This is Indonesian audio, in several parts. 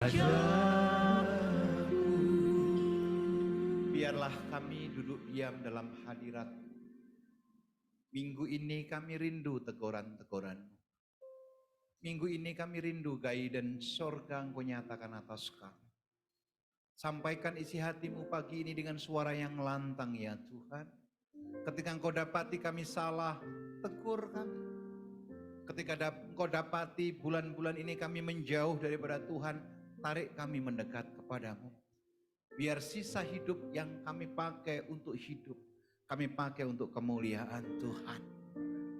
Rajaku. Biarlah kami duduk diam dalam hadirat. Minggu ini kami rindu teguran-teguran-Mu. Minggu ini kami rindu guidance sorga Engkau nyatakan atas kami. Sampaikan isi hati-Mu pagi ini dengan suara yang lantang ya Tuhan. Ketika Engkau dapati kami salah, tegur kami. Ketika Engkau dapati bulan-bulan ini kami menjauh daripada Tuhan, tarik kami mendekat kepadamu. Biar sisa hidup yang kami pakai untuk hidup, kami pakai untuk kemuliaan Tuhan.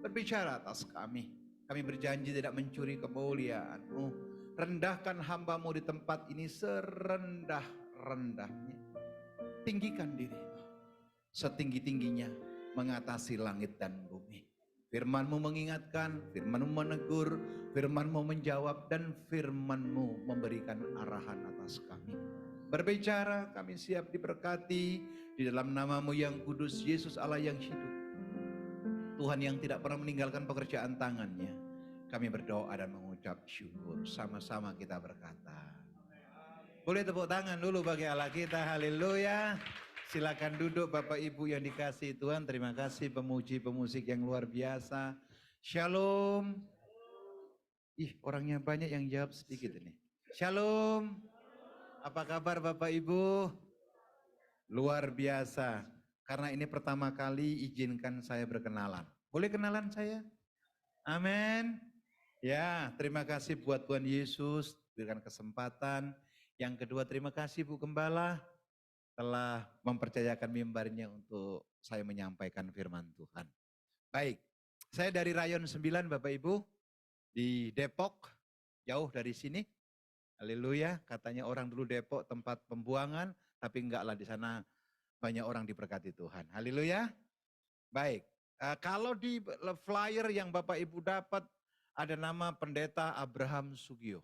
Berbicara atas kami. Kami berjanji tidak mencuri kemuliaan-Mu. Rendahkan hamba-Mu di tempat ini serendah-rendahnya. Tinggikan diri-Mu setinggi-tingginya mengatasi langit dan bumi. Firman-Mu mengingatkan, Firman-Mu menegur, Firman-Mu menjawab, dan Firman-Mu memberikan arahan atas kami. Berbicara, kami siap diberkati di dalam nama-Mu yang kudus, Yesus Allah yang hidup. Tuhan yang tidak pernah meninggalkan pekerjaan tangannya. Kami berdoa dan mengucap syukur. Sama-sama kita berkata. Boleh tepuk tangan dulu bagi Allah kita, haleluya. Silakan duduk Bapak Ibu yang dikasihi Tuhan. Terima kasih pemuji pemusik yang luar biasa. Shalom. Ih, orangnya banyak yang jawab sedikit ini. Shalom. Apa kabar Bapak Ibu? Luar biasa. Karena ini pertama kali izinkan saya berkenalan. Boleh kenalan saya? Amin. Ya, terima kasih buat Tuhan Yesus berikan kesempatan. Yang kedua, terima kasih Bu Gembala telah mempercayakan mimbarnya untuk saya menyampaikan firman Tuhan. Baik, saya dari Rayon 9 Bapak Ibu, di Depok, jauh dari sini. Haleluya, katanya orang dulu Depok tempat pembuangan, tapi enggaklah di sana banyak orang diberkati Tuhan. Haleluya. Baik, kalau di flyer yang Bapak Ibu dapat ada nama Pendeta Abraham Sugio.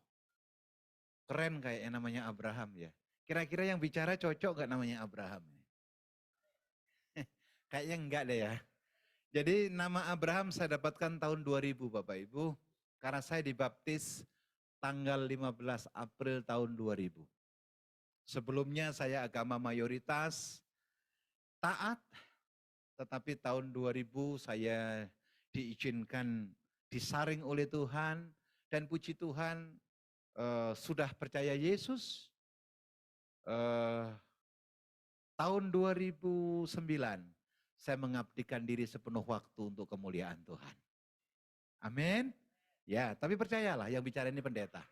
Keren kayaknya namanya Abraham ya. Kira-kira yang bicara cocok gak namanya Abraham? Kayaknya enggak deh ya. Jadi nama Abraham saya dapatkan tahun 2000 Bapak Ibu. Karena saya dibaptis tanggal 15 April tahun 2000. Sebelumnya saya agama mayoritas, taat. Tetapi tahun 2000 saya diizinkan disaring oleh Tuhan. Dan puji Tuhan sudah percaya Yesus. Tahun 2009 saya mengabdikan diri sepenuh waktu untuk kemuliaan Tuhan. Amin. Ya, tapi percayalah yang bicara ini pendeta.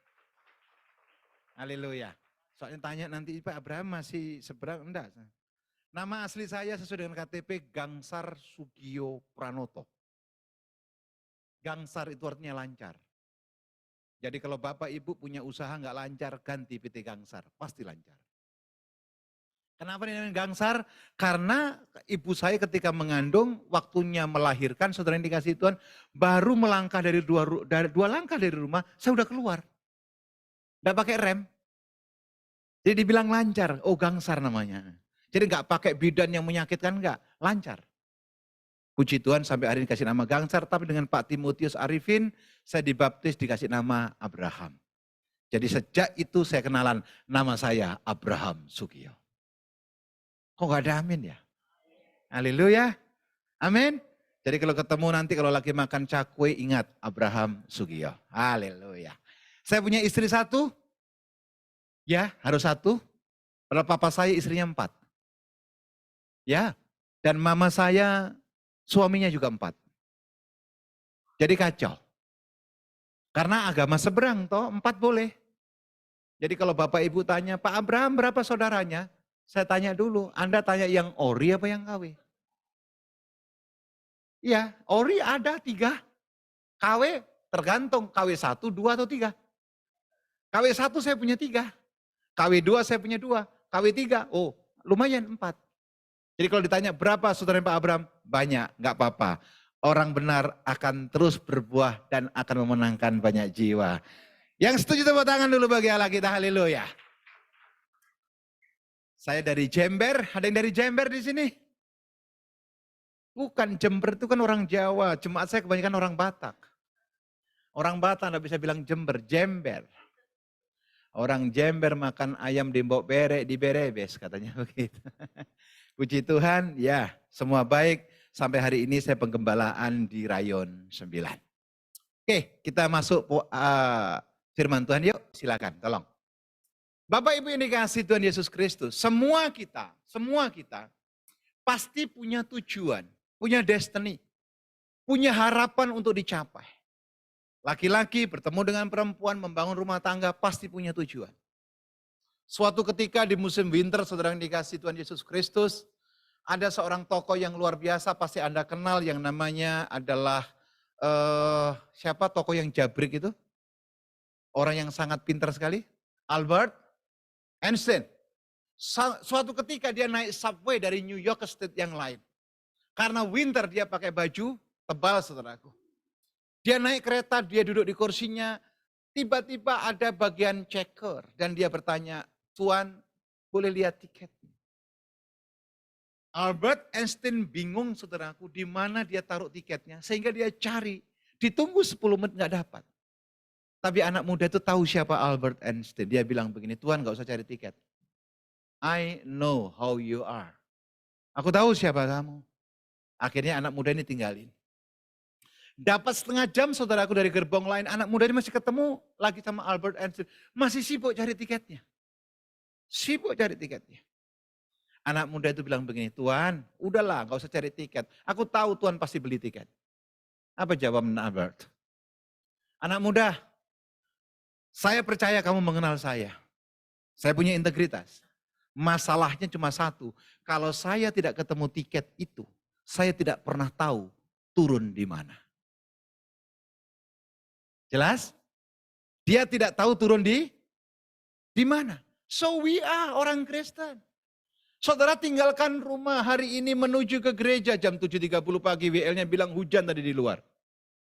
Haleluya. Soalnya tanya nanti Pak Abraham masih seberang? Enggak. Nama asli saya sesuai dengan KTP Gangsar Sugio Pranoto. Gangsar itu artinya lancar. Jadi kalau Bapak Ibu punya usaha nggak lancar, ganti PT Gangsar, pasti lancar. Kenapa dinamakan Gangsar? Karena ibu saya ketika mengandung, waktunya melahirkan, saudara yang dikasihi Tuhan, baru melangkah dari dua langkah dari rumah, saya udah keluar. Nggak pakai rem. Jadi dibilang lancar, oh Gangsar namanya. Jadi nggak pakai bidan yang menyakitkan, nggak, lancar. Puji Tuhan sampai hari ini dikasih nama Gangsar, tapi dengan Pak Timotius Arifin, saya dibaptis dikasih nama Abraham. Jadi sejak itu saya kenalan, nama saya Abraham Sugio. Kok gak ada amin ya? Haleluya. Amin. Jadi kalau ketemu nanti kalau lagi makan cakwe ingat Abraham Sugio. Haleluya. Saya punya istri satu. Ya harus satu. Padahal papa saya istrinya 4. Ya. Dan mama saya suaminya juga 4. Jadi kacau. Karena agama seberang toh 4 boleh. Jadi kalau Bapak Ibu tanya Pak Abraham berapa saudaranya? Saya tanya dulu, Anda tanya yang ori apa yang KW? Iya, ori ada 3. KW tergantung, KW 1, 2 atau 3. KW 1 saya punya 3. KW 2 saya punya 2. KW 3, oh lumayan 4. Jadi kalau ditanya berapa saudara Pak Abraham? Banyak, gak apa-apa. Orang benar akan terus berbuah dan akan memenangkan banyak jiwa. Yang setuju tepuk tangan dulu bagi Allah kita, haleluya. Saya dari Jember, ada yang dari Jember di sini? Bukan, Jember itu kan orang Jawa, jemaat saya kebanyakan orang Batak. Orang Batak Anda bisa bilang Jember, Jember. Orang Jember makan ayam di mbok berek di berebes katanya begitu. Puji Tuhan, ya semua baik. Sampai hari ini saya penggembalaan di Rayon 9. Oke, kita masuk firman Tuhan yuk, silakan tolong. Bapak Ibu yang dikasihi Tuhan Yesus Kristus, semua kita pasti punya tujuan, punya destiny, punya harapan untuk dicapai. Laki-laki bertemu dengan perempuan membangun rumah tangga pasti punya tujuan. Suatu ketika di musim winter, saudara yang dikasihi Tuhan Yesus Kristus, ada seorang tokoh yang luar biasa, pasti Anda kenal yang namanya adalah, siapa tokoh yang jabrik itu? Orang yang sangat pintar sekali? Albert Einstein. Suatu ketika dia naik subway dari New York ke state yang lain. Karena winter dia pakai baju tebal saudaraku. Dia naik kereta, dia duduk di kursinya, tiba-tiba ada bagian checker dan dia bertanya, "Tuan, boleh lihat tiket?" Albert Einstein bingung saudaraku di mana dia taruh tiketnya sehingga dia cari, ditunggu 10 menit nggak dapat. Tapi anak muda itu tahu siapa Albert Einstein. Dia bilang begini, "Tuan nggak usah cari tiket. I know how you are." Aku tahu siapa kamu. Akhirnya anak muda ini tinggalin. Dapat setengah jam saudaraku dari gerbong lain, anak muda ini masih ketemu lagi sama Albert Einstein. Masih sibuk cari tiketnya. Sibuk cari tiketnya. Anak muda itu bilang begini, "Tuan, udahlah gak usah cari tiket. Aku tahu Tuan pasti beli tiket." Apa jawaban Albert? "Anak muda, saya percaya kamu mengenal saya. Saya punya integritas. Masalahnya cuma satu, kalau saya tidak ketemu tiket itu, saya tidak pernah tahu turun di mana." Jelas? Dia tidak tahu turun di mana. So we are orang Kristen. Saudara tinggalkan rumah hari ini menuju ke gereja jam 7.30 pagi, WL-nya bilang hujan tadi di luar.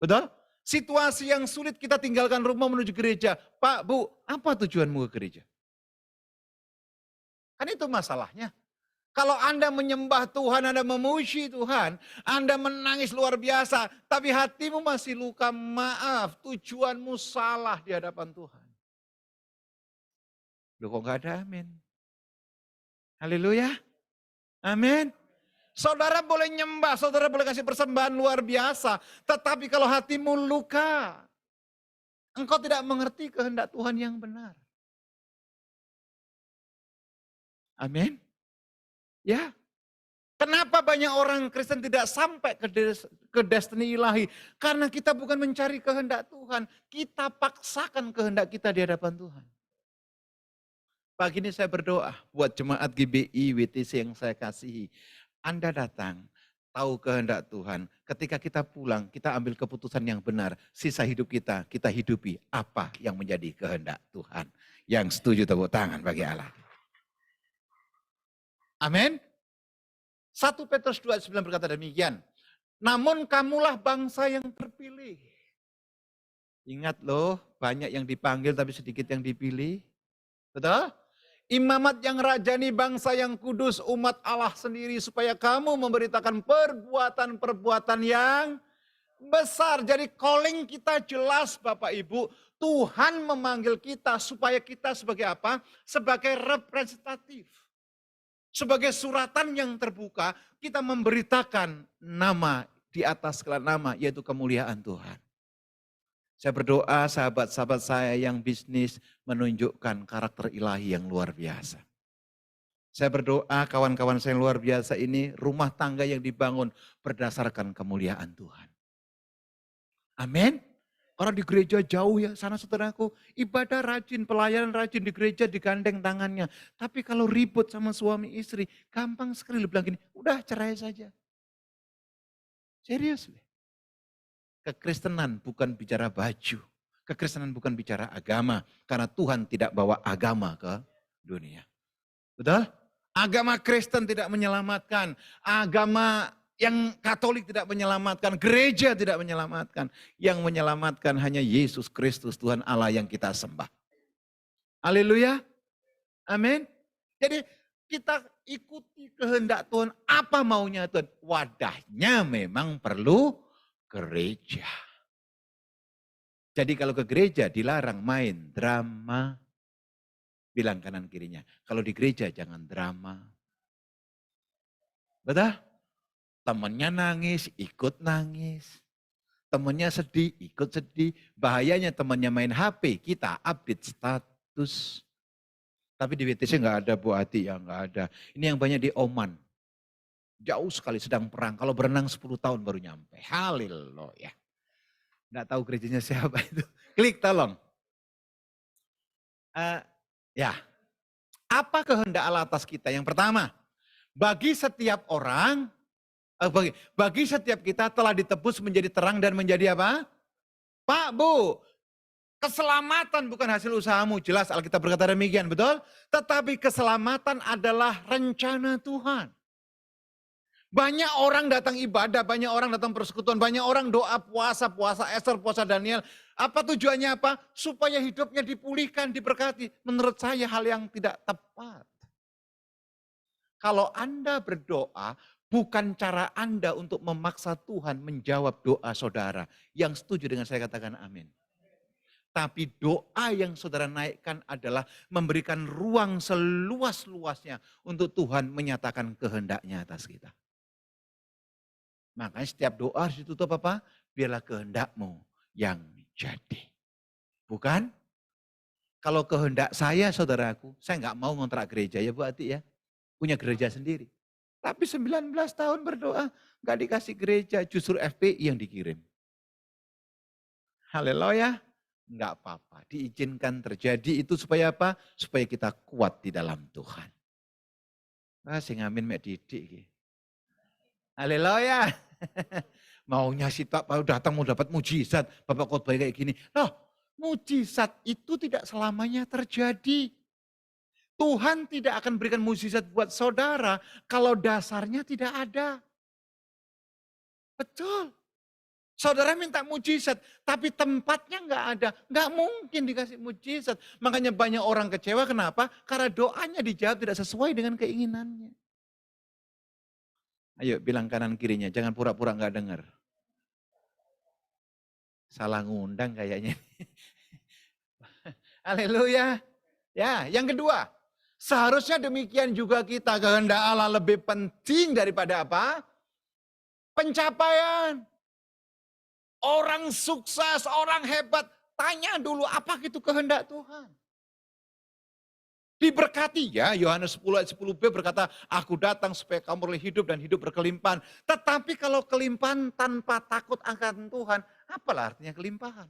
Betul? Situasi yang sulit kita tinggalkan rumah menuju gereja. "Pak, Bu, apa tujuanmu ke gereja?" Kan itu masalahnya. Kalau Anda menyembah Tuhan, Anda memuji Tuhan, Anda menangis luar biasa, tapi hatimu masih luka, maaf, tujuanmu salah di hadapan Tuhan. Loh kok gak ada amin? Haleluya. Amin. Saudara boleh nyembah, saudara boleh kasih persembahan luar biasa, tetapi kalau hatimu luka, engkau tidak mengerti kehendak Tuhan yang benar. Amin. Ya. Kenapa banyak orang Kristen tidak sampai ke destiny ilahi? Karena kita bukan mencari kehendak Tuhan, kita paksakan kehendak kita di hadapan Tuhan. Pagi ini saya berdoa buat jemaat GBI WTC yang saya kasihi. Anda datang, tahu kehendak Tuhan. Ketika kita pulang, kita ambil keputusan yang benar. Sisa hidup kita hidupi apa yang menjadi kehendak Tuhan. Yang setuju tepuk tangan bagi Allah. Amin. 1 Petrus 2:9 berkata demikian. "Namun kamulah bangsa yang terpilih." Ingat loh, banyak yang dipanggil tapi sedikit yang dipilih. Betul? "Imamat yang rajani, bangsa yang kudus, umat Allah sendiri, supaya kamu memberitakan perbuatan-perbuatan yang besar." Jadi calling kita jelas Bapak Ibu. Tuhan memanggil kita supaya kita sebagai apa? Sebagai representatif. Sebagai suratan yang terbuka, kita memberitakan nama di atas segala nama, yaitu kemuliaan Tuhan. Saya berdoa sahabat-sahabat saya yang bisnis menunjukkan karakter ilahi yang luar biasa. Saya berdoa kawan-kawan saya yang luar biasa ini, rumah tangga yang dibangun berdasarkan kemuliaan Tuhan. Amin. Orang di gereja jauh ya, sana saudaraku, ibadah rajin, pelayanan rajin di gereja digandeng tangannya. Tapi kalau ribut sama suami istri, gampang sekali bilang gini, udah cerai saja. Serius. Kekristenan bukan bicara baju. Kekristenan bukan bicara agama. Karena Tuhan tidak bawa agama ke dunia. Betul? Agama Kristen tidak menyelamatkan. Agama yang Katolik tidak menyelamatkan, gereja tidak menyelamatkan. Yang menyelamatkan hanya Yesus Kristus, Tuhan Allah yang kita sembah. Haleluya. Amin. Jadi kita ikuti kehendak Tuhan, apa maunya Tuhan. Wadahnya memang perlu gereja. Jadi kalau ke gereja dilarang main drama. Bilang kanan kirinya, kalau di gereja jangan drama. Betul? Temennya nangis, ikut nangis. Temennya sedih, ikut sedih. Bahayanya temennya main HP, kita update status. Tapi di WTC nggak ada Bu Ati, ya nggak ada. Ini yang banyak di Oman. Jauh sekali sedang perang, kalau berenang 10 tahun baru nyampe. Haleluya. Nggak tahu gerejanya siapa itu. Klik tolong. Ya, apa kehendak Allah atas kita? Yang pertama, bagi setiap orang, bagi setiap kita telah ditebus menjadi terang dan menjadi apa? Pak, Bu, keselamatan bukan hasil usahamu. Jelas Alkitab berkata demikian, betul? Tetapi keselamatan adalah rencana Tuhan. Banyak orang datang ibadah, banyak orang datang persekutuan, banyak orang doa puasa, puasa Esther, puasa Daniel. Apa tujuannya apa? Supaya hidupnya dipulihkan, diberkati. Menurut saya hal yang tidak tepat. Kalau Anda berdoa, bukan cara Anda untuk memaksa Tuhan menjawab doa saudara. Yang setuju dengan saya katakan amin. Tapi doa yang saudara naikkan adalah memberikan ruang seluas-luasnya untuk Tuhan menyatakan kehendaknya atas kita. Makanya setiap doa harus ditutup apa? Biarlah kehendakmu yang jadi. Bukan? Kalau kehendak saya saudaraku, saya nggak mau ngontrak gereja ya Bu Ati ya. Punya gereja sendiri. Tapi 19 tahun berdoa, nggak dikasih gereja, justru FPI yang dikirim. Haleluya. Enggak apa-apa, diizinkan terjadi itu supaya apa? Supaya kita kuat di dalam Tuhan. Sing amin mek didik. Haleluya. Maunya sih Pak datang mau dapat mujizat, Bapak khotbah kayak gini. Loh, mujizat itu tidak selamanya terjadi. Tuhan tidak akan berikan mujizat buat saudara kalau dasarnya tidak ada. Betul. Saudara minta mujizat, tapi tempatnya nggak ada. Nggak mungkin dikasih mujizat. Makanya banyak orang kecewa, kenapa? Karena doanya dijawab tidak sesuai dengan keinginannya. Ayo bilang kanan kirinya, jangan pura-pura nggak dengar. Salah ngundang kayaknya. Haleluya. Ya, yang kedua. Seharusnya demikian juga kita, kehendak Allah lebih penting daripada apa? Pencapaian. Orang sukses, orang hebat, tanya dulu apa itu kehendak Tuhan. Diberkati ya, Yohanes 10 ayat 10b berkata, aku datang supaya kamu boleh hidup dan hidup berkelimpahan. Tetapi kalau kelimpahan tanpa takut akan Tuhan, apalah artinya kelimpahan?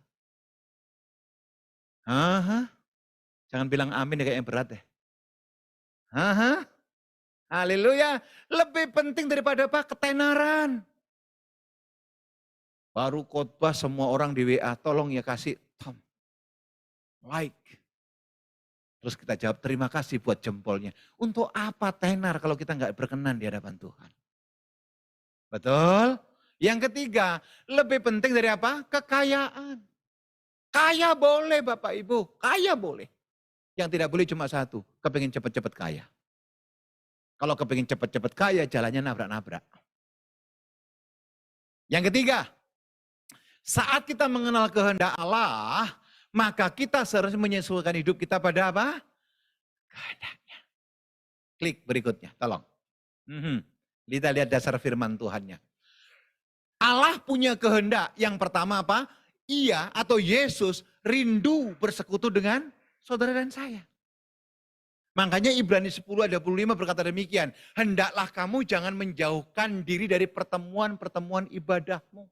Aha. Jangan bilang amin ya kayak yang berat deh. Aha. Haleluya. Lebih penting daripada apa? Ketenaran. Baru khotbah semua orang di WA, tolong ya kasih like. Terus kita jawab terima kasih buat jempolnya. Untuk apa tenar kalau kita nggak berkenan di hadapan Tuhan? Betul? Yang ketiga, lebih penting dari apa? Kekayaan. Kaya boleh Bapak Ibu, kaya boleh. Yang tidak boleh cuma satu, kepingin cepat-cepat kaya. Kalau kepingin cepat-cepat kaya, jalannya nabrak-nabrak. Yang ketiga, saat kita mengenal kehendak Allah, maka kita seharusnya menyesuaikan hidup kita pada apa? Kehendaknya. Klik berikutnya, tolong. Kita lihat dasar firman Tuhannya. Allah punya kehendak. Yang pertama apa? Ia atau Yesus rindu bersekutu dengan saudara dan saya. Makanya Ibrani 10 ayat 25 berkata demikian. Hendaklah kamu jangan menjauhkan diri dari pertemuan-pertemuan ibadahmu.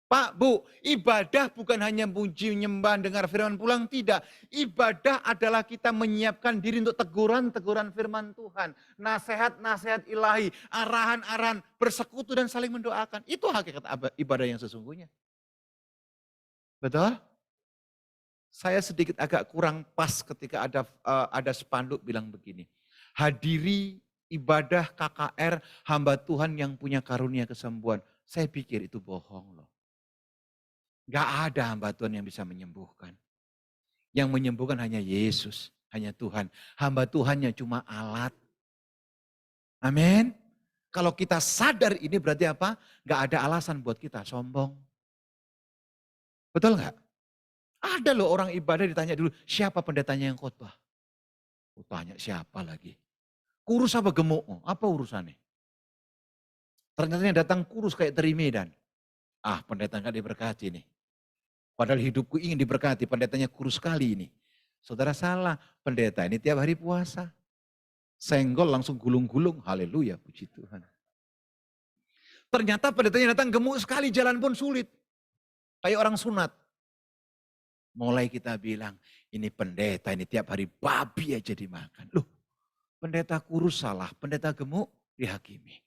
Pak, Bu, ibadah bukan hanya puji, nyembah, dengar firman pulang, tidak. Ibadah adalah kita menyiapkan diri untuk teguran-teguran firman Tuhan. Nasihat-nasihat ilahi, arahan-arahan, bersekutu dan saling mendoakan. Itu hakikat ibadah yang sesungguhnya. Betul? Saya sedikit agak kurang pas ketika ada spanduk bilang begini. Hadiri ibadah KKR hamba Tuhan yang punya karunia kesembuhan. Saya pikir itu bohong loh. Gak ada hamba Tuhan yang bisa menyembuhkan. Yang menyembuhkan hanya Yesus, hanya Tuhan. Hamba Tuhannya cuma alat. Amin. Kalau kita sadar ini berarti apa? Gak ada alasan buat kita sombong. Betul gak? Ada loh orang ibadah ditanya dulu, siapa pendetanya yang khotbah? Tanya siapa lagi? Kurus apa gemuk? Apa urusannya? Ternyata yang datang kurus kayak teri Medan. Pendeta nggak diberkati nih. Padahal hidupku ingin diberkati, pendetanya kurus sekali ini. Saudara salah, pendeta ini tiap hari puasa. Senggol langsung gulung-gulung, haleluya, puji Tuhan. Ternyata pendetanya datang gemuk sekali, jalan pun sulit. Kayak orang sunat. Mulai kita bilang, ini pendeta ini tiap hari babi aja dimakan. Loh, pendeta kurus salah, pendeta gemuk dihakimi.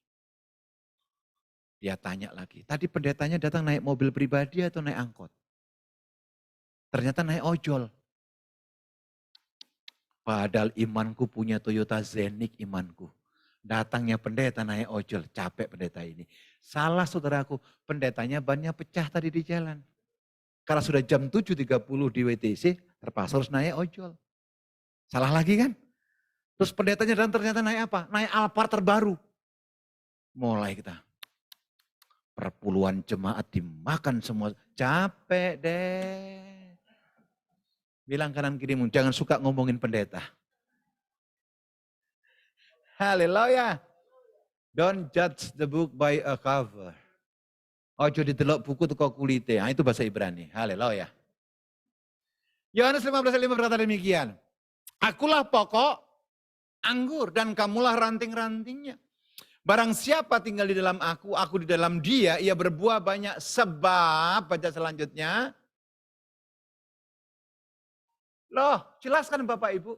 Dia tanya lagi, tadi pendetanya datang naik mobil pribadi atau naik angkot? Ternyata naik ojol. Padahal imanku punya Toyota Zenic imanku. Datangnya pendeta naik ojol, capek pendeta ini. Salah saudaraku, pendetanya bannya pecah tadi di jalan. Karena sudah jam 7.30 di WTC, terpaksa harus naik ojol. Salah lagi kan? Terus pendetanya dan ternyata naik apa? Naik Alphard terbaru. Mulai kita. Perpuluhan jemaat dimakan semua. Capek deh. Bilang kanan kirimu, jangan suka ngomongin pendeta. Haleluya. Don't judge the book by a cover. Ojo didelok buku teko kulite. Itu bahasa Ibrani. Haleluya. Yohanes 15:5 berkata demikian. Akulah pokok anggur dan kamulah ranting-rantingnya. Barang siapa tinggal di dalam aku di dalam dia, ia berbuah banyak sebab, baca selanjutnya. Loh, jelaskan Bapak Ibu.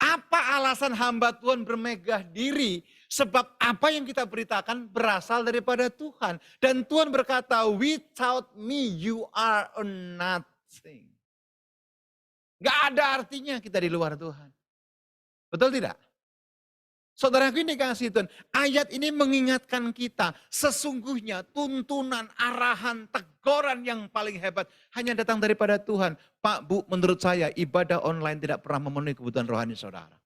Apa alasan hamba Tuhan bermegah diri? Sebab apa yang kita beritakan berasal daripada Tuhan. Dan Tuhan berkata, without me you are nothing. Gak ada artinya kita di luar Tuhan. Betul tidak? Saudaraku ini kasih Tuhan, ayat ini mengingatkan kita sesungguhnya tuntunan, arahan, teguran yang paling hebat hanya datang daripada Tuhan. Pak, Bu, menurut saya ibadah online tidak pernah memenuhi kebutuhan rohani saudara.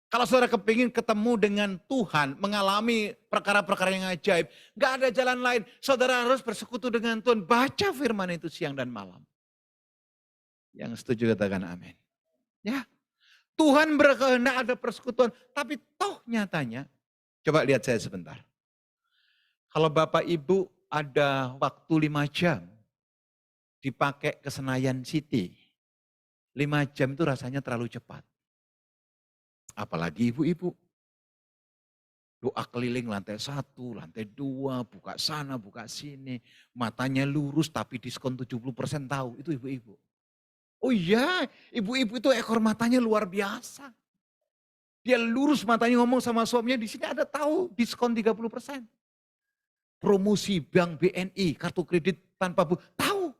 Kalau saudara kepingin ketemu dengan Tuhan, mengalami perkara-perkara yang ajaib, gak ada jalan lain. Saudara harus bersekutu dengan Tuhan, baca firman itu siang dan malam. Yang setuju katakan amin. Ya. Tuhan berkehendak ada persekutuan, tapi toh nyatanya, coba lihat saya sebentar. Kalau Bapak Ibu ada waktu 5 jam, dipakai ke Senayan City, 5 jam itu rasanya terlalu cepat. Apalagi ibu-ibu. Doa keliling lantai 1, lantai 2, buka sana, buka sini. Matanya lurus tapi diskon 70% tahu, itu ibu-ibu. Oh iya, ibu-ibu itu ekor matanya luar biasa. Dia lurus matanya ngomong sama suaminya, di sini ada tahu diskon 30%. Promosi Bank BNI, kartu kredit tanpa tahu.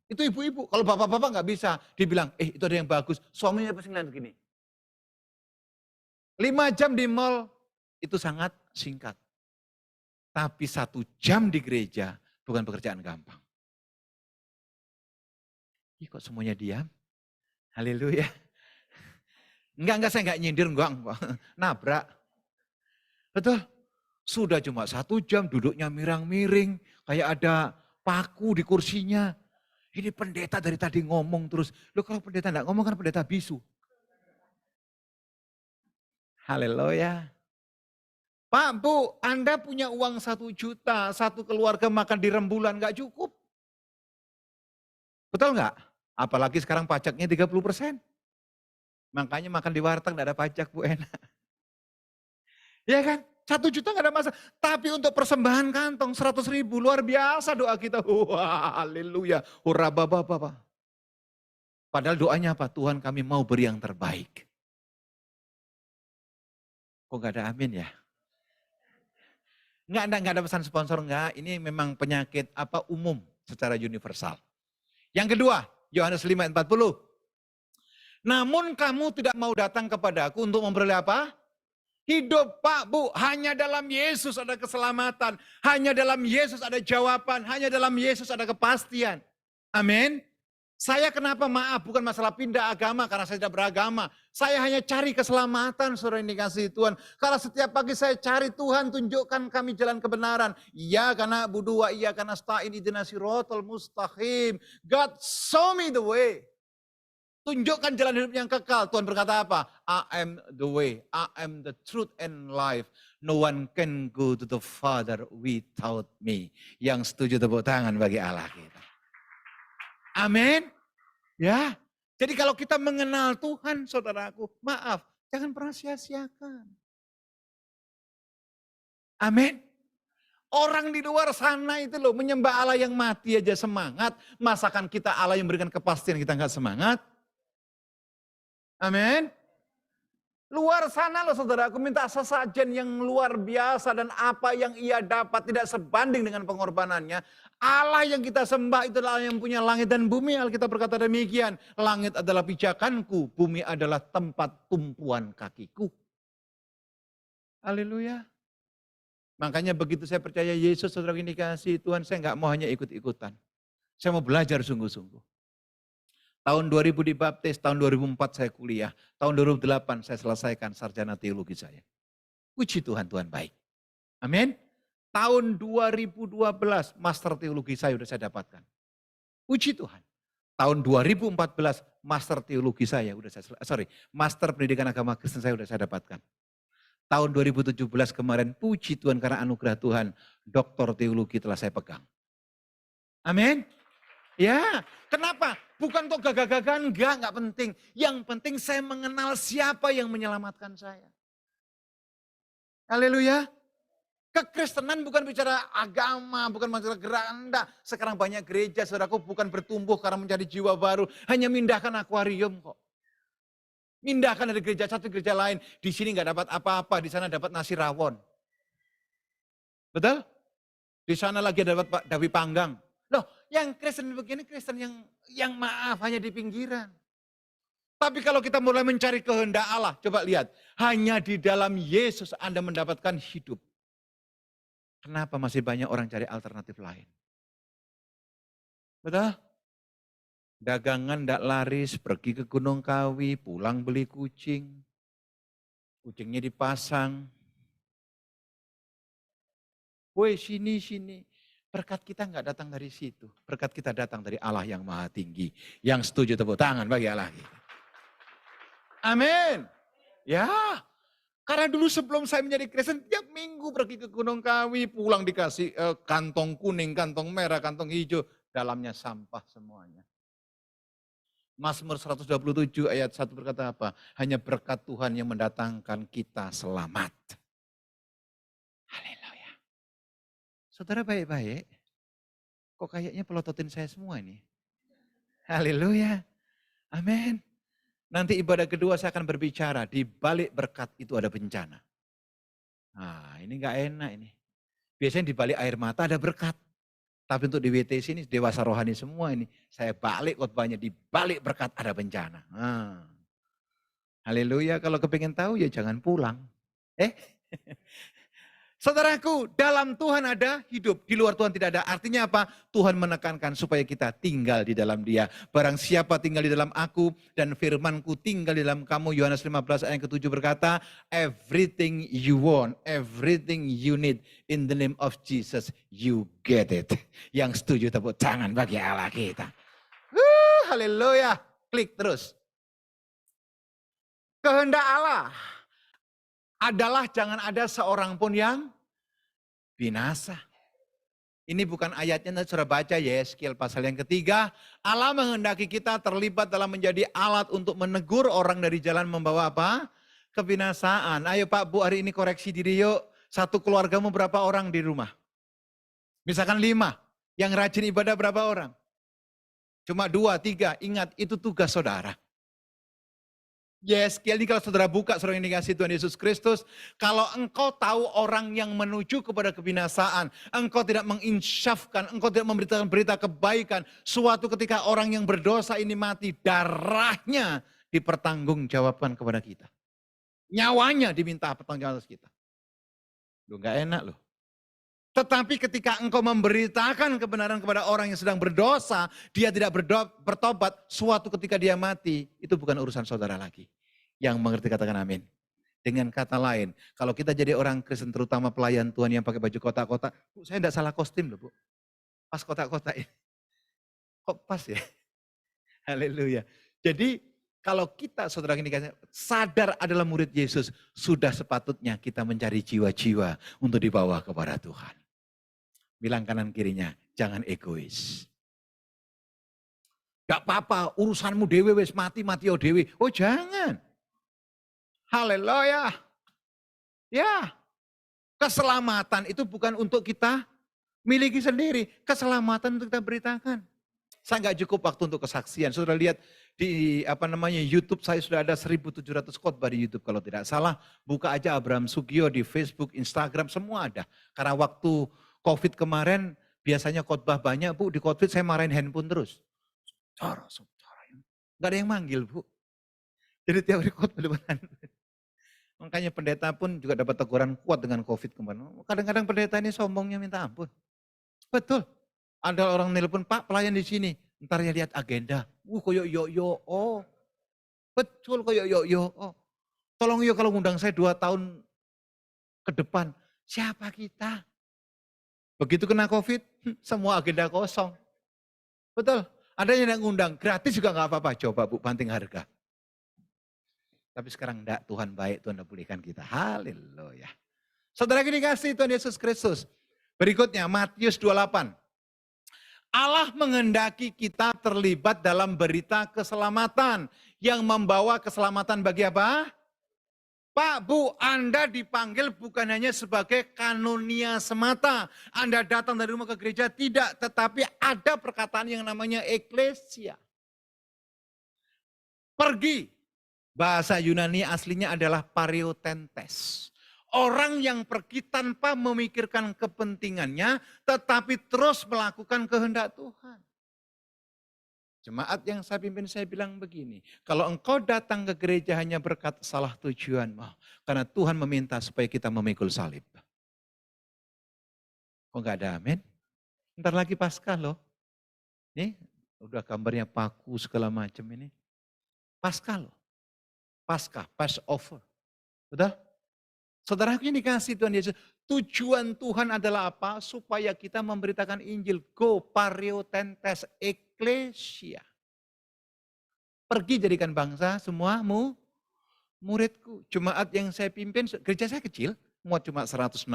Itu ibu-ibu, kalau bapak-bapak nggak bisa, dibilang, itu ada yang bagus. Suaminya pasti ngeliat begini. 5 jam di mall, itu sangat singkat. Tapi 1 jam di gereja, bukan pekerjaan gampang. Kok semuanya diam? Haleluya. Enggak, saya enggak nyindir, enggak. Nabrak. Betul. Sudah cuma 1 jam duduknya mirang-miring. Kayak ada paku di kursinya. Ini pendeta dari tadi ngomong terus. Loh kalau pendeta enggak ngomong kan pendeta bisu. Haleluya. Pak, Bu, Anda punya uang 1 juta. 1 keluarga makan di rembulan enggak cukup. Betul enggak? Apalagi sekarang pajaknya 30%. Makanya makan di warteg enggak ada pajak, Bu, enak. Ya kan? 1 juta enggak ada masalah. Tapi untuk persembahan kantong 100.000 luar biasa doa kita. Wah, haleluya. Hurra baba. Padahal doanya apa? Tuhan kami mau beri yang terbaik. Kok enggak ada amin ya? Enggak ada pesan sponsor enggak. Ini memang penyakit umum secara universal. Yang kedua, Yohanes 5:40. Namun kamu tidak mau datang kepadaku untuk memperoleh apa? Hidup, Pak, Bu. Hanya dalam Yesus ada keselamatan. Hanya dalam Yesus ada jawaban. Hanya dalam Yesus ada kepastian. Amin. Saya kenapa maaf, bukan masalah pindah agama karena saya tidak beragama. Saya hanya cari keselamatan, saudara yang dikasihi Tuhan. Kalau setiap pagi saya cari Tuhan, tunjukkan kami jalan kebenaran. Iya karena budua, iya karena stain idina sirotol mustaqim. God show me the way. Tunjukkan jalan hidup yang kekal. Tuhan berkata apa? I am the way, I am the truth and life. No one can go to the Father without me. Yang setuju tepuk tangan bagi Allah kita. Amin. Ya. Jadi kalau kita mengenal Tuhan, saudaraku, maaf, jangan pernah sia-siakan. Amin. Orang di luar sana itu loh, menyembah Allah yang mati aja semangat. Masakan kita Allah yang berikan kepastian kita nggak semangat? Amin. Luar sana loh saudara, aku minta sesajen yang luar biasa dan apa yang ia dapat tidak sebanding dengan pengorbanannya. Allah yang kita sembah itu adalah yang punya langit dan bumi. Alkitab berkata demikian, langit adalah pijakanku, bumi adalah tempat tumpuan kakiku. Haleluya. Makanya begitu saya percaya Yesus, saudara ini kasih Tuhan, saya nggak mau hanya ikut-ikutan. Saya mau belajar sungguh-sungguh. Tahun 2000 dibaptis, tahun 2004 saya kuliah, tahun 2008 saya selesaikan sarjana teologi saya. Puji Tuhan, Tuhan baik. Amin. Tahun 2012 master teologi saya sudah saya dapatkan. Puji Tuhan. Tahun 2014 master teologi saya master pendidikan agama Kristen saya sudah saya dapatkan. Tahun 2017 kemarin, puji Tuhan karena anugerah Tuhan, doktor teologi telah saya pegang. Amin. Ya, kenapa? Bukan untuk gagah-gagahan, enggak penting. Yang penting saya mengenal siapa yang menyelamatkan saya. Haleluya. Kekristenan bukan bicara agama, bukan bicara gerakan, enggak. Sekarang banyak gereja, saudaraku, bukan bertumbuh karena mencari jiwa baru. Hanya mindahkan akuarium kok. Mindahkan dari gereja satu ke gereja lain. Di sini enggak dapat apa-apa, di sana dapat nasi rawon. Betul? Di sana lagi dapat dawi panggang. Loh, yang Kristen begini Kristen yang maaf hanya di pinggiran. Tapi kalau kita mulai mencari kehendak Allah, coba lihat. Hanya di dalam Yesus Anda mendapatkan hidup. Kenapa masih banyak orang cari alternatif lain? Betul? Dagangan tidak laris, pergi ke Gunung Kawi, pulang beli kucing. Kucingnya dipasang. Woi sini. Berkat kita enggak datang dari situ. Berkat kita datang dari Allah yang maha tinggi. Yang setuju tepuk tangan bagi Allah kita. Amin. Ya. Karena dulu sebelum saya menjadi Kristen, tiap minggu pergi ke Gunung Kawi, pulang dikasih kantong kuning, kantong merah, kantong hijau. Dalamnya sampah semuanya. Mazmur 127 ayat 1 berkata apa? Hanya berkat Tuhan yang mendatangkan kita selamat. Haleluya. Saudara baik-baik, kok kayaknya pelototin saya semua ini. Haleluya. Amin. Nanti ibadah kedua saya akan berbicara, di balik berkat itu ada bencana. Nah ini gak enak ini. Biasanya di balik air mata ada berkat. Tapi untuk di WTC ini dewasa rohani semua ini. Saya balik khotbahnya, di balik berkat ada bencana. Nah. Haleluya, kalau kepingin tahu ya jangan pulang. Saudaraku, dalam Tuhan ada hidup, di luar Tuhan tidak ada. Artinya apa? Tuhan menekankan supaya kita tinggal di dalam Dia. Barang siapa tinggal di dalam aku dan firmanku tinggal di dalam kamu. Yohanes 15 ayat ke-7 berkata, everything you want, everything you need in the name of Jesus, you get it. Yang setuju tepuk tangan bagi Allah kita. Haleluya, klik terus. Kehendak Allah adalah jangan ada seorang pun yang binasa. Ini bukan ayatnya, nanti saudara baca Yeskiel pasal yang ketiga. Allah menghendaki kita terlibat dalam menjadi alat untuk menegur orang dari jalan membawa apa? Kebinasaan. Ayo Pak Bu, hari ini koreksi diri yuk. Satu keluargamu berapa orang di rumah? Misalkan 5. Yang rajin ibadah berapa orang? Cuma 2, 3. Ingat, itu tugas saudara. Yeskiel ini kalau saudara buka saudara yang dikasih Tuhan Yesus Kristus. Kalau engkau tahu orang yang menuju kepada kebinasaan. Engkau tidak menginsyafkan, engkau tidak memberitakan berita kebaikan. Suatu ketika orang yang berdosa ini mati, darahnya dipertanggungjawabkan kepada kita. Nyawanya diminta pertanggungjawaban kita. Loh gak enak loh. Tetapi ketika engkau memberitakan kebenaran kepada orang yang sedang berdosa, dia tidak bertobat, suatu ketika dia mati, itu bukan urusan saudara lagi. Yang mengerti katakan amin. Dengan kata lain, kalau kita jadi orang Kristen terutama pelayan Tuhan yang pakai baju kotak-kotak, Bu, saya tidak salah kostum loh Bu. Pas kotak-kotak ini. Kok pas ya? Haleluya. Jadi Kalau kita, saudara ini sadar adalah murid Yesus, sudah sepatutnya kita mencari jiwa-jiwa untuk dibawa kepada Tuhan. Bilang kanan kirinya, jangan egois. Gak apa-apa, urusanmu dewe wis mati o dewe. Oh jangan. Haleluya. Ya, keselamatan itu bukan untuk kita miliki sendiri. Keselamatan untuk kita beritakan. Saya nggak cukup waktu untuk kesaksian. Saudara lihat di YouTube saya sudah ada 1.700 khotbah di YouTube kalau tidak salah. Buka aja Abraham Sugio di Facebook, Instagram, semua ada. Karena waktu COVID kemarin biasanya khotbah banyak, Bu. Di COVID saya marahin handphone terus. Saudara. Nggak ada yang manggil, Bu. Jadi tiap hari khotbah depan. Makanya pendeta pun juga dapat teguran kuat dengan COVID kemarin. Kadang-kadang pendeta ini sombongnya minta ampun. Betul. Ada orang nelpon, Pak pelayan di sini. Ntar ya lihat agenda. Koyok yo. Oh. Betul koyok yo. Oh. Tolong yo kalau ngundang saya 2 tahun ke depan. Siapa kita? Begitu kena COVID, semua agenda kosong. Betul. Ada yang ngundang, gratis juga gak apa-apa. Coba Bu, banting harga. Tapi sekarang enggak, Tuhan baik, Tuhan pulihkan kita. Haleluya. Saudara dikasih Tuhan Yesus Kristus. Berikutnya Matius 28. Allah menghendaki kita terlibat dalam berita keselamatan. Yang membawa keselamatan bagi apa? Pak, Bu, Anda dipanggil bukan hanya sebagai kanonia semata. Anda datang dari rumah ke gereja, tidak. Tetapi ada perkataan yang namanya eklesia. Pergi. Bahasa Yunani aslinya adalah pariotentes. Orang yang pergi tanpa memikirkan kepentingannya, tetapi terus melakukan kehendak Tuhan. Jemaat yang saya pimpin saya bilang begini, kalau engkau datang ke gereja hanya berkat salah tujuan, karena Tuhan meminta supaya kita memikul salib. Kok enggak ada amin? Ntar lagi Paskah loh. Nih, udah gambarnya paku segala macam ini. Paskah loh. Paskah, Passover. Betul? Saudaraku ini dikasih Tuhan Yesus. Tujuan Tuhan adalah apa? Supaya kita memberitakan Injil. Go, pariotentes, eklesia. Pergi jadikan bangsa semuamu muridku. Jemaat yang saya pimpin, gereja saya kecil, muat cuma 160.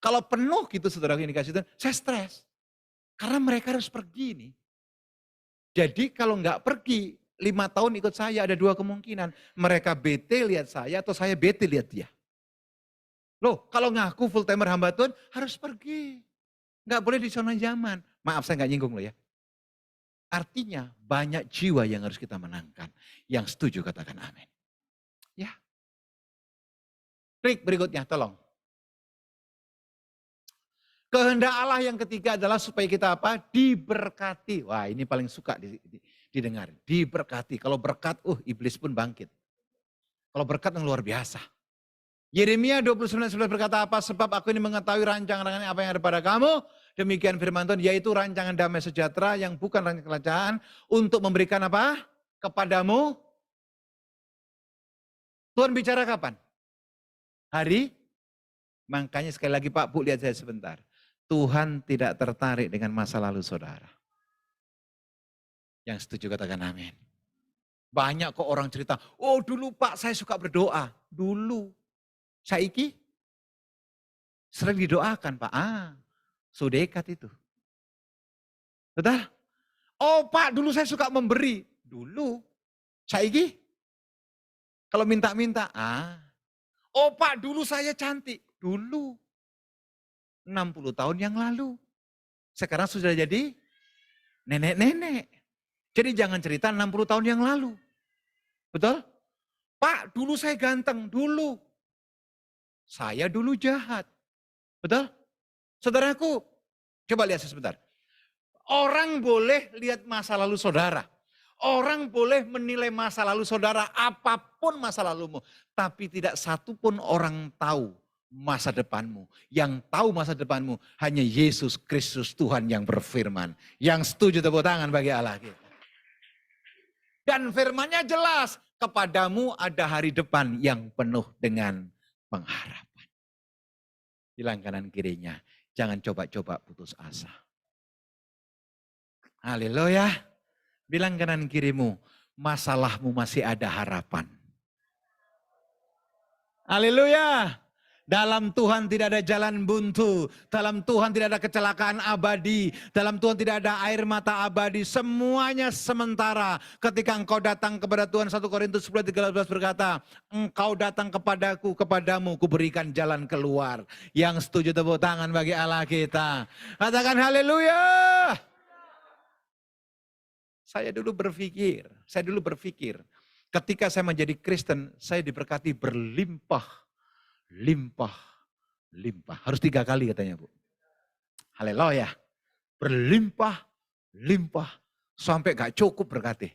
Kalau penuh gitu saudaraku ini dikasih Tuhan, saya stres. Karena mereka harus pergi nih. Jadi kalau nggak pergi, 5 tahun ikut saya ada 2 kemungkinan. Mereka bete lihat saya atau saya bete lihat dia. Loh, kalau ngaku full timer hamba Tuhan harus pergi. Nggak boleh di zona zaman. Maaf saya nggak nyinggung loh ya. Artinya banyak jiwa yang harus kita menangkan. Yang setuju katakan amin. Ya. Klik berikutnya tolong. Kehendak Allah yang ketiga adalah supaya kita apa? Diberkati. Wah ini paling suka didengar. Diberkati. Kalau berkat, iblis pun bangkit. Kalau berkat yang luar biasa. Yeremia 29:11 berkata apa? Sebab aku ini mengetahui rancangan-rancangan apa yang ada pada kamu. Demikian firman Tuhan, yaitu rancangan damai sejahtera yang bukan rancangan kecelakaan. Untuk memberikan apa? Kepadamu. Tuhan bicara kapan? Hari? Makanya sekali lagi Pak Bu lihat saya sebentar. Tuhan tidak tertarik dengan masa lalu saudara. Yang setuju katakan amin. Banyak kok orang cerita, oh dulu Pak saya suka berdoa. Dulu. Saiki sering didoakan Pak. Sudekat itu. Betul? Oh Pak dulu saya suka memberi. Dulu. Saiki kalau minta-minta. Oh Pak dulu saya cantik. Dulu. 60 tahun yang lalu. Sekarang sudah jadi nenek-nenek. Jadi jangan cerita 60 tahun yang lalu. Betul? Pak dulu saya ganteng. Dulu. Saya dulu jahat. Betul? Saudaraku, coba lihat sebentar. Orang boleh lihat masa lalu saudara. Orang boleh menilai masa lalu saudara, apapun masa lalumu. Tapi tidak satu pun orang tahu masa depanmu. Yang tahu masa depanmu hanya Yesus Kristus Tuhan yang berfirman. Yang setuju tepuk tangan bagi Allah kita. Dan firmannya jelas, kepadamu ada hari depan yang penuh dengan pengharapan. Bilang kanan kirinya, jangan coba-coba putus asa. Haleluya. Bilang kanan kirimu, masalahmu masih ada harapan. Haleluya. Dalam Tuhan tidak ada jalan buntu. Dalam Tuhan tidak ada kecelakaan abadi. Dalam Tuhan tidak ada air mata abadi. Semuanya sementara. Ketika engkau datang kepada Tuhan, 1 Korintus 10:13 berkata, engkau datang kepadaku, kepadamu kuberikan jalan keluar. Yang setuju tepuk tangan bagi Allah kita. Katakan haleluya. Saya dulu berpikir, ketika saya menjadi Kristen, saya diberkati berlimpah. Limpah. Harus 3 kali katanya Bu. Haleluya. Berlimpah. Sampai gak cukup berkati.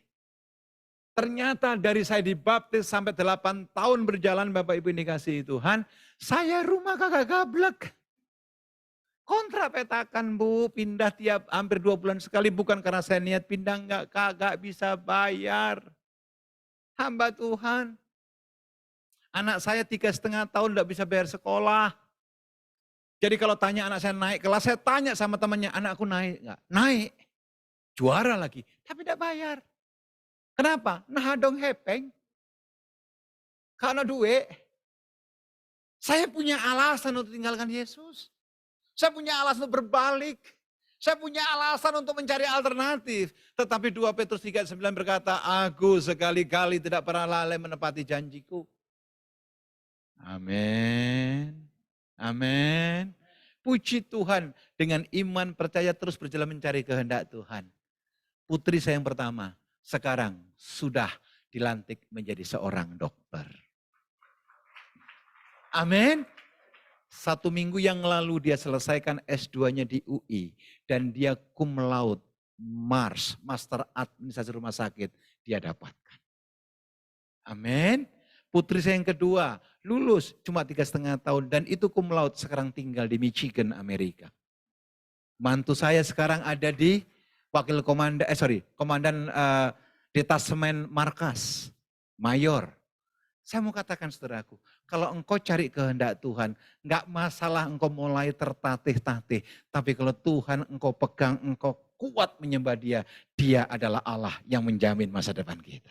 Ternyata dari saya dibaptis sampai 8 tahun berjalan Bapak Ibu dikasihi Tuhan. Saya rumah kagak gablek. Kontrak petakan Bu, pindah tiap hampir 2 bulan sekali. Bukan karena saya niat pindah, kagak bisa bayar. Hamba Tuhan. Anak saya 3,5 tahun tidak bisa bayar sekolah. Jadi kalau tanya anak saya naik kelas, saya tanya sama temannya, anakku naik enggak? Naik. Juara lagi, tapi tidak bayar. Kenapa? Nah dong hepeng. Karena duit. Saya punya alasan untuk tinggalkan Yesus. Saya punya alasan untuk berbalik. Saya punya alasan untuk mencari alternatif. Tetapi 2 Petrus 3:9 berkata, aku sekali-kali tidak pernah lalai menepati janjiku. Amin. Amin. Puji Tuhan, dengan iman percaya terus berjalan mencari kehendak Tuhan. Putri saya yang pertama sekarang sudah dilantik menjadi seorang dokter. Amin. 1 minggu yang lalu dia selesaikan S2-nya di UI dan dia cum laude MARS, Master Administrasi Rumah Sakit, dia dapatkan. Amin. Putri saya yang kedua lulus cuma 3,5 tahun dan itu cum laude, sekarang tinggal di Michigan, Amerika. Mantu saya sekarang ada di komandan detasemen markas, mayor. Saya mau katakan saudaraku, kalau engkau cari kehendak Tuhan, enggak masalah engkau mulai tertatih-tatih, tapi kalau Tuhan engkau pegang, engkau kuat menyembah Dia, Dia adalah Allah yang menjamin masa depan kita.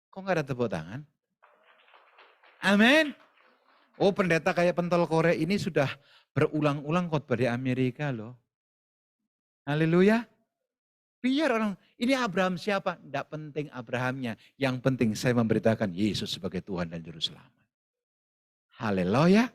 Kok enggak ada tepuk tangan? Amin. Oh pendeta kayak pentol korek ini sudah berulang-ulang khotbah di Amerika loh. Haleluya. Biar orang, ini Abraham siapa? Tidak penting Abrahamnya. Yang penting saya memberitakan Yesus sebagai Tuhan dan Juru Selamat. Haleluya.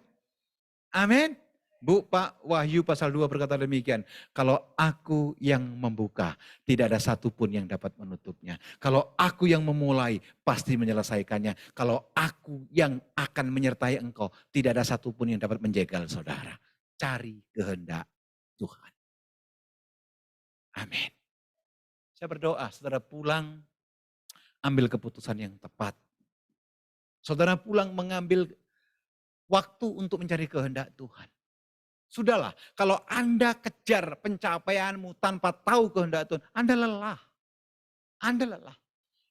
Amin. Bu, Pak, Wahyu pasal 2 berkata demikian. Kalau aku yang membuka, tidak ada satupun yang dapat menutupnya. Kalau aku yang memulai, pasti menyelesaikannya. Kalau aku yang akan menyertai engkau, tidak ada satupun yang dapat menjegal saudara. Cari kehendak Tuhan. Amin. Saya berdoa, saudara pulang, ambil keputusan yang tepat. Saudara pulang mengambil waktu untuk mencari kehendak Tuhan. Sudahlah, kalau Anda kejar pencapaianmu tanpa tahu kehendak Tuhan, Anda lelah. Anda lelah.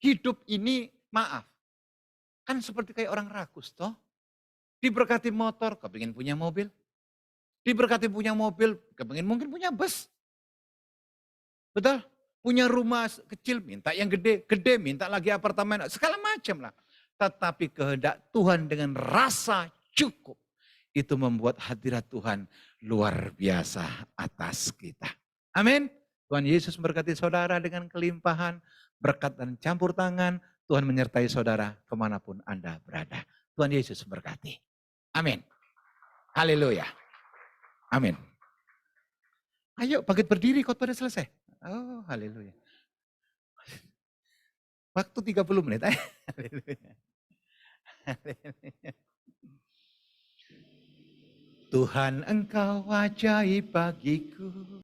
Hidup ini, maaf, kan seperti kayak orang rakus toh. Diberkati motor, kepingin punya mobil. Diberkati punya mobil, kepingin mungkin punya bus. Betul? Punya rumah kecil, minta yang gede, minta lagi apartemen, segala macam lah. Tetapi kehendak Tuhan dengan rasa cukup, itu membuat hadirat Tuhan luar biasa atas kita. Amin. Tuhan Yesus memberkati saudara dengan kelimpahan, berkat dan campur tangan. Tuhan menyertai saudara kemanapun Anda berada. Tuhan Yesus memberkati. Amin. Haleluya. Amin. Ayo bangkit berdiri, khotbah sudah selesai. Oh, haleluya. Waktu 30 menit. Haleluya. Haleluya. Tuhan engkau ajaib bagiku.